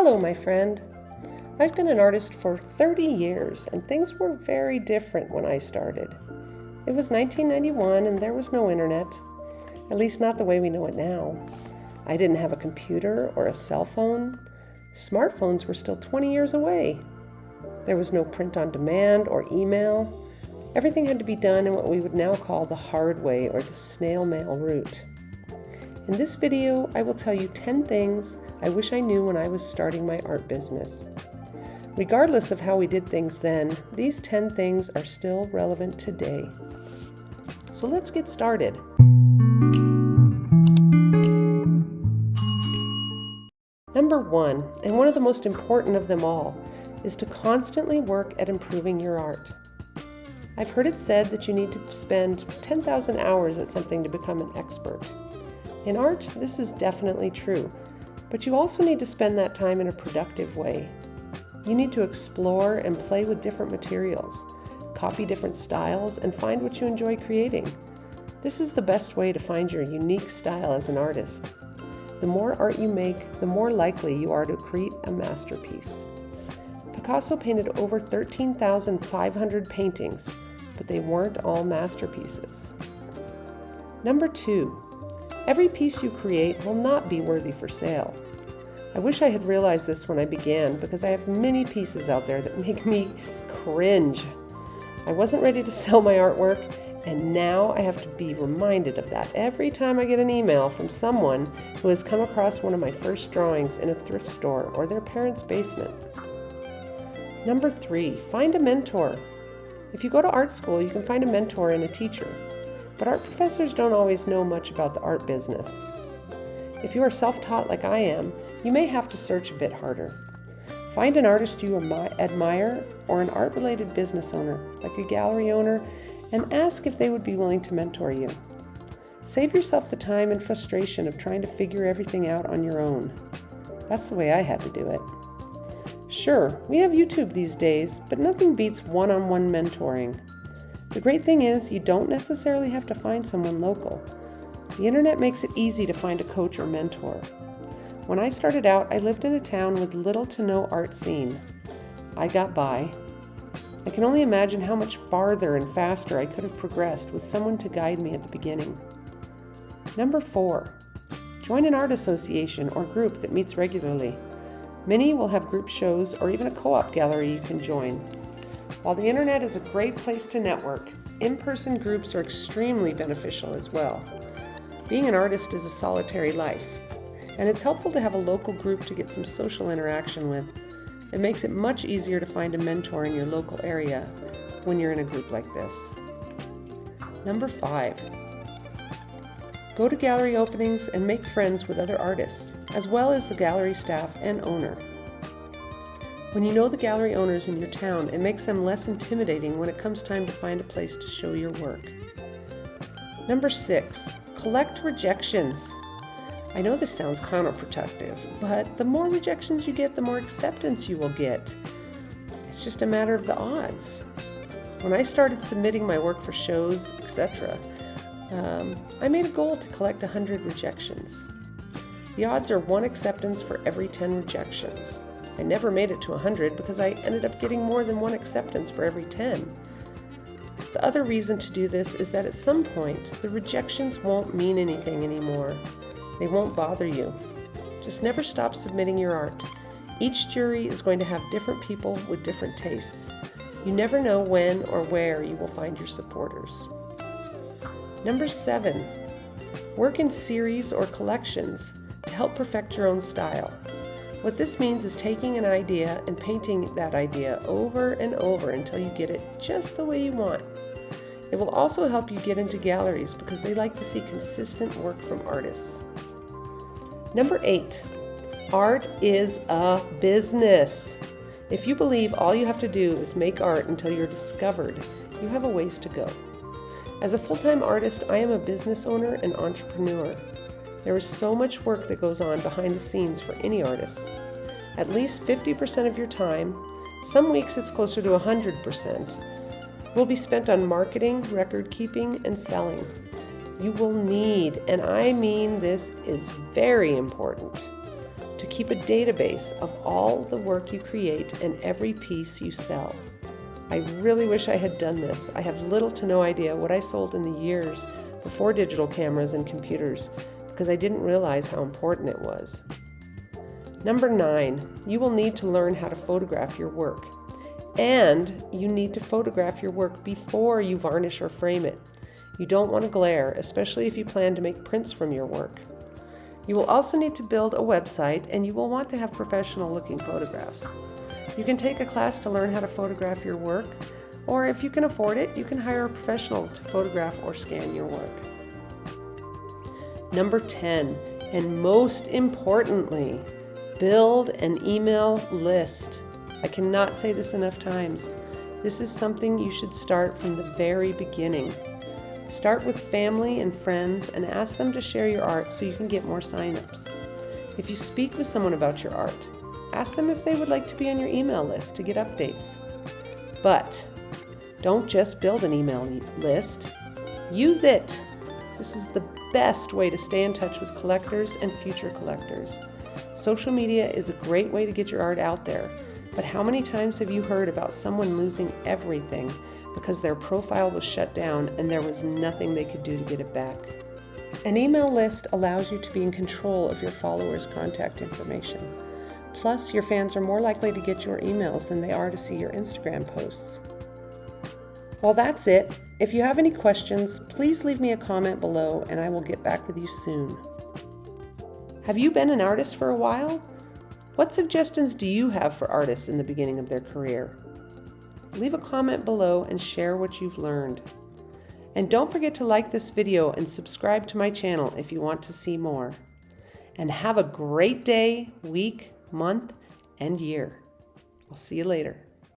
Hello, my friend. I've been an artist for 30 years, and things were very different when I started. It was 1991, and there was no internet, at least not the way we know it now. I didn't have a computer or a cell phone. Smartphones were still 20 years away. There was no print on demand or email. Everything had to be done in what we would now call the hard way or the snail mail route. In this video, I will tell you 10 things I wish I knew when I was starting my art business. Regardless of how we did things then, these 10 things are still relevant today. So let's get started. Number 1, and one of the most important of them all, is to constantly work at improving your art. I've heard it said that you need to spend 10,000 hours at something to become an expert. In art, this is definitely true, but you also need to spend that time in a productive way. You need to explore and play with different materials, copy different styles, and find what you enjoy creating. This is the best way to find your unique style as an artist. The more art you make, the more likely you are to create a masterpiece. Picasso painted over 13,500 paintings, but they weren't all masterpieces. Number 2, every piece you create will not be worthy for sale. I wish I had realized this when I began, because I have many pieces out there that make me cringe. I wasn't ready to sell my artwork, and now I have to be reminded of that every time I get an email from someone who has come across one of my first drawings in a thrift store or their parents' basement. Number 3, find a mentor. If you go to art school, you can find a mentor and a teacher, but art professors don't always know much about the art business. If you are self-taught like I am, you may have to search a bit harder. Find an artist you admire or an art-related business owner, like a gallery owner, and ask if they would be willing to mentor you. Save yourself the time and frustration of trying to figure everything out on your own. That's the way I had to do it. Sure, we have YouTube these days, but nothing beats one-on-one mentoring. The great thing is, you don't necessarily have to find someone local. The internet makes it easy to find a coach or mentor. When I started out, I lived in a town with little to no art scene. I got by. I can only imagine how much farther and faster I could have progressed with someone to guide me at the beginning. Number 4, join an art association or group that meets regularly. Many will have group shows or even a co-op gallery you can join. While the internet is a great place to network, in-person groups are extremely beneficial as well. Being an artist is a solitary life, and it's helpful to have a local group to get some social interaction with. It makes it much easier to find a mentor in your local area when you're in a group like this. Number 5, go to gallery openings and make friends with other artists, as well as the gallery staff and owner. When you know the gallery owners in your town, it makes them less intimidating when it comes time to find a place to show your work. Number 6, collect rejections. I know this sounds counterproductive, but the more rejections you get, the more acceptance you will get. It's just a matter of the odds. When I started submitting my work for shows, etc., I made a goal to collect 100 rejections. The odds are 1 acceptance for every 10 rejections. I never made it to 100 because I ended up getting more than 1 acceptance for every 10. The other reason to do this is that at some point, the rejections won't mean anything anymore. They won't bother you. Just never stop submitting your art. Each jury is going to have different people with different tastes. You never know when or where you will find your supporters. Number 7, work in series or collections to help perfect your own style. What this means is taking an idea and painting that idea over and over until you get it just the way you want. It will also help you get into galleries because they like to see consistent work from artists. Number 8, art is a business. If you believe all you have to do is make art until you're discovered, you have a ways to go. As a full-time artist, I am a business owner and entrepreneur. There is so much work that goes on behind the scenes for any artist. At least 50% of your time, some weeks it's closer to 100%, will be spent on marketing, record keeping, and selling. You will need, and I mean this is very important, to keep a database of all the work you create and every piece you sell. I really wish I had done this. I have little to no idea what I sold in the years before digital cameras and computers because I didn't realize how important it was. Number 9, you will need to learn how to photograph your work. And you need to photograph your work before you varnish or frame it. You don't want to glare, especially if you plan to make prints from your work. You will also need to build a website, and you will want to have professional-looking photographs. You can take a class to learn how to photograph your work, or if you can afford it, you can hire a professional to photograph or scan your work. Number 10, and most importantly, build an email list. I cannot say this enough times. This is something you should start from the very beginning. Start with family and friends and ask them to share your art so you can get more signups. If you speak with someone about your art, ask them if they would like to be on your email list to get updates. But don't just build an email list. Use it! This is the best way to stay in touch with collectors and future collectors. Social media is a great way to get your art out there, but how many times have you heard about someone losing everything because their profile was shut down and there was nothing they could do to get it back? An email list allows you to be in control of your followers' contact information. Plus, your fans are more likely to get your emails than they are to see your Instagram posts. Well, that's it. If you have any questions, please leave me a comment below and I will get back with you soon. Have you been an artist for a while? What suggestions do you have for artists in the beginning of their career? Leave a comment below and share what you've learned. And don't forget to like this video and subscribe to my channel if you want to see more. And have a great day, week, month, and year. I'll see you later.